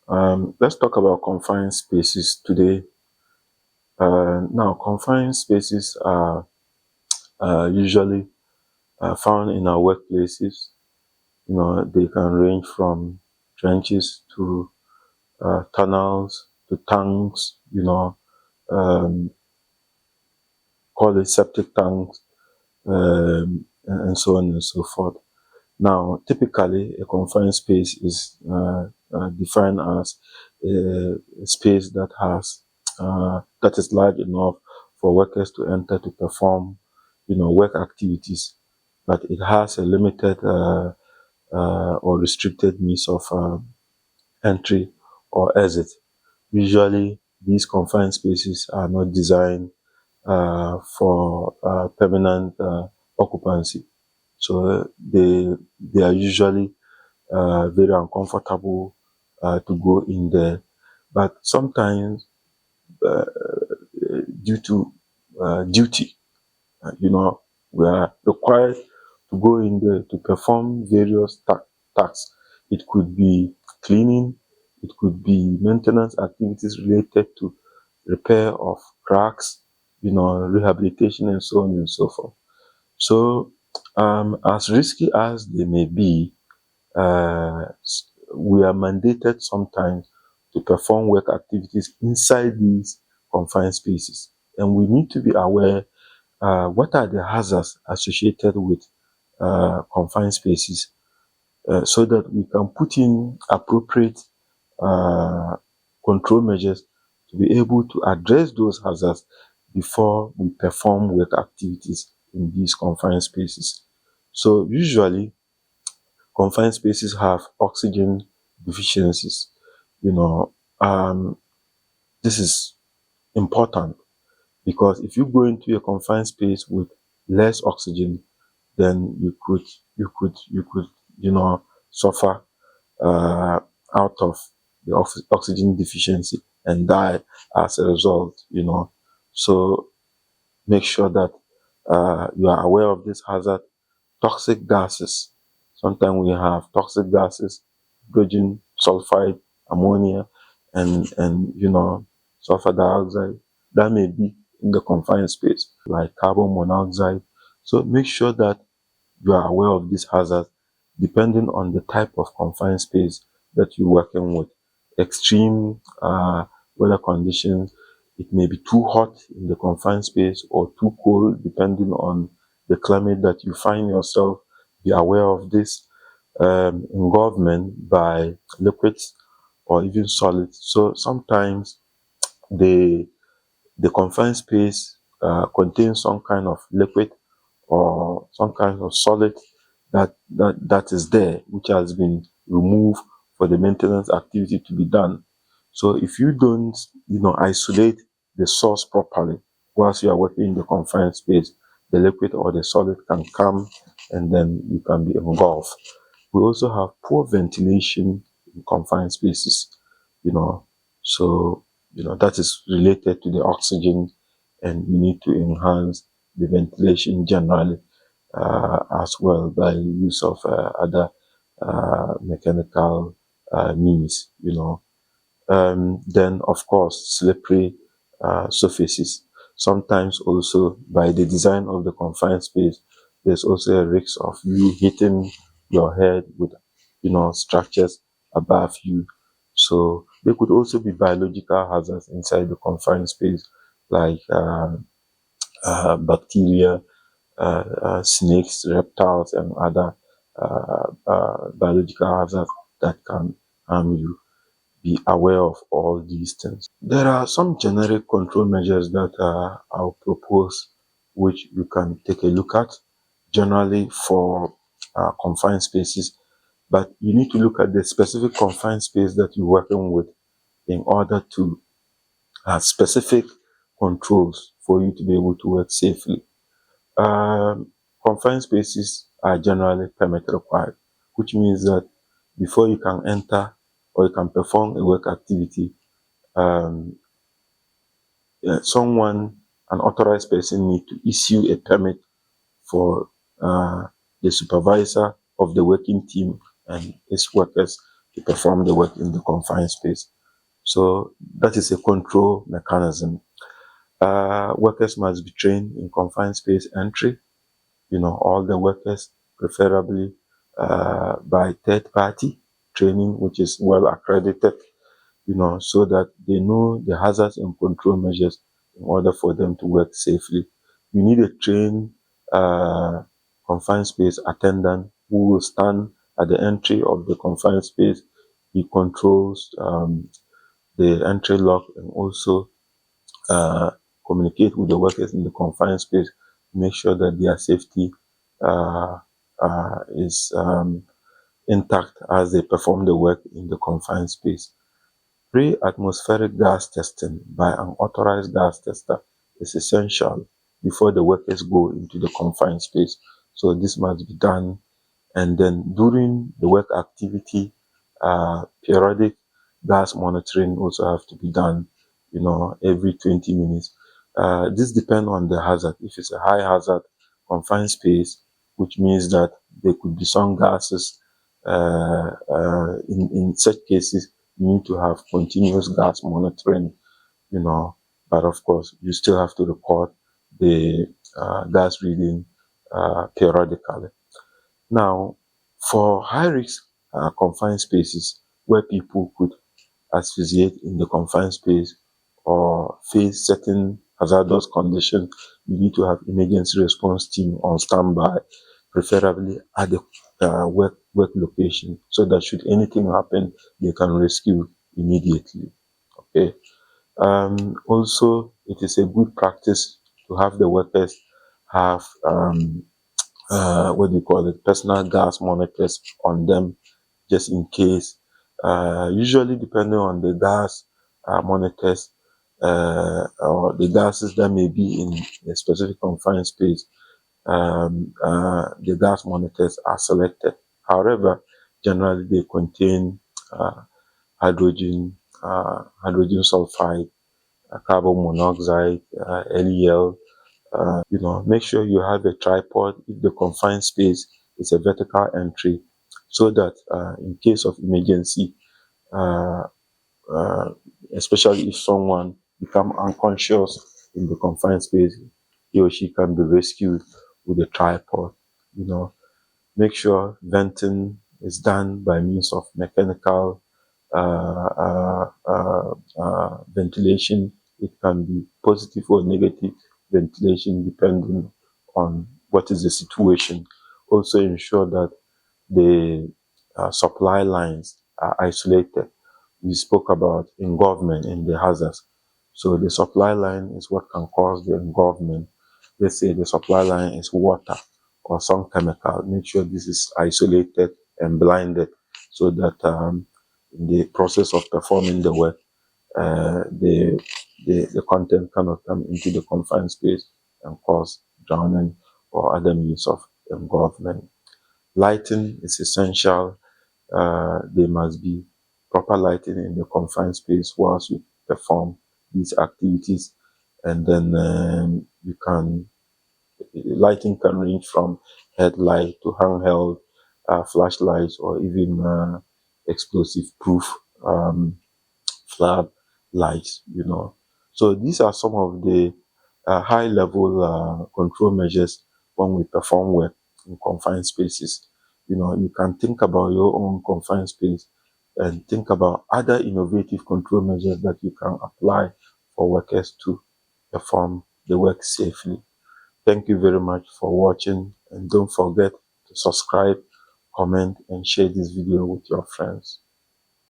Let's talk about confined spaces today. Now, confined spaces are usually found in our workplaces. They can range from trenches to tunnels to tanks. Um, call it septic tanks, and so on and so forth. Now, typically, a confined space is defined as a space that is large enough for workers to enter to perform, work activities, but it has a limited or restricted means of entry or exit. Usually, these confined spaces are not designed for permanent occupancy. So they are usually very uncomfortable to go in there. But sometimes, due to duty, we are required to go in there to perform various tasks. It could be cleaning, it could be maintenance activities related to repair of cracks, rehabilitation, and so on and so forth. So, as risky as they may be, uh, we are mandated sometimes to perform work activities inside these confined spaces. And we need to be aware what are the hazards associated with confined spaces so that we can put in appropriate uh, control measures to be able to address those hazards before we perform work activities in these confined spaces. So usually, confined spaces have oxygen deficiencies. You know, um, this is important because if you go into a confined space with less oxygen, then you could suffer uh, out of the oxygen deficiency and die as a result. So make sure that you are aware of this hazard. Toxic gases. Sometimes we have toxic gases, hydrogen sulfide, ammonia, and sulfur dioxide that may be in the confined space, like carbon monoxide. So make sure that you are aware of these hazards depending on the type of confined space that you're working with. Extreme weather conditions, it may be too hot in the confined space or too cold depending on the climate that you find yourself. Be aware of this. Engulfment by liquids or even solids. So sometimes the the confined space contains some kind of liquid or some kind of solid that is there, which has been removed for the maintenance activity to be done. So if you don't, isolate the source properly whilst you are working in the confined space, the liquid or the solid can come and then you can be engulfed. We also have poor ventilation in confined spaces, you know, so that is related to the oxygen, and we need to enhance the ventilation generally as well by use of other mechanical means. Then of course slippery surfaces. Sometimes also by the design of the confined space, there's also a risk of you hitting your head with structures above you. So there could also be biological hazards inside the confined space, like bacteria, snakes, reptiles, and other biological hazards that can harm you. Be aware of all these things. There are some generic control measures that I'll propose, which you can take a look at, generally for confined spaces. But you need to look at the specific confined space that you're working with in order to have specific controls for you to be able to work safely. Um, Confined spaces are generally permit required, which means that before you can enter or you can perform a work activity, um, an authorized person, need to issue a permit for the supervisor of the working team and his workers to perform the work in the confined space. So that is a control mechanism. Workers must be trained in confined space entry. All the workers, preferably by third party training, which is well accredited, so that they know the hazards and control measures in order for them to work safely. You need a trained confined space attendant who will stand at the entry of the confined space. He controls the entry lock and also uh, communicate with the workers in the confined space, make sure that their safety is intact as they perform the work in the confined space. Pre-atmospheric gas testing by an authorized gas tester is essential before the workers go into the confined space. So this must be done. And then during the work activity, periodic gas monitoring also have to be done, every 20 minutes. This depends on the hazard. If it's a high hazard confined space, which means that there could be some gases, in such cases, you need to have continuous gas monitoring, but of course, you still have to record the gas reading periodically. Now, for high risk confined spaces where people could asphyxiate in the confined space or face certain hazardous conditions, you need to have emergency response team on standby, preferably at the work location, so that should anything happen, they can rescue immediately. Okay. Also, it is a good practice to have the workers have personal gas monitors on them, just in case. Usually, depending on the gas monitors or the gases that may be in a specific confined space, the gas monitors are selected. However, generally they contain hydrogen, hydrogen sulfide, carbon monoxide, LEL. Make sure you have a tripod if the confined space is a vertical entry, so that in case of emergency, uh, uh, especially if someone become unconscious in the confined space, he or she can be rescued with a tripod. Make sure venting is done by means of mechanical ventilation. It can be positive or negative ventilation depending on what is the situation. Also ensure that the supply lines are isolated. We spoke about engulfment in the hazards. So the supply line is what can cause the engulfment. Let's say the supply line is water or some chemical. Make sure this is isolated and blinded, so that in the process of performing the work, the content cannot come into the confined space and cause drowning or other means of engulfment. Lighting is essential. There must be proper lighting in the confined space whilst you perform these activities. And then lighting can range from headlight to handheld flashlights, or even explosive proof flag lights. So these are some of the high level control measures when we perform work in confined spaces. You can think about your own confined space and think about other innovative control measures that you can apply for workers to perform the work safely. Thank you very much for watching, and don't forget to subscribe, comment, and share this video with your friends.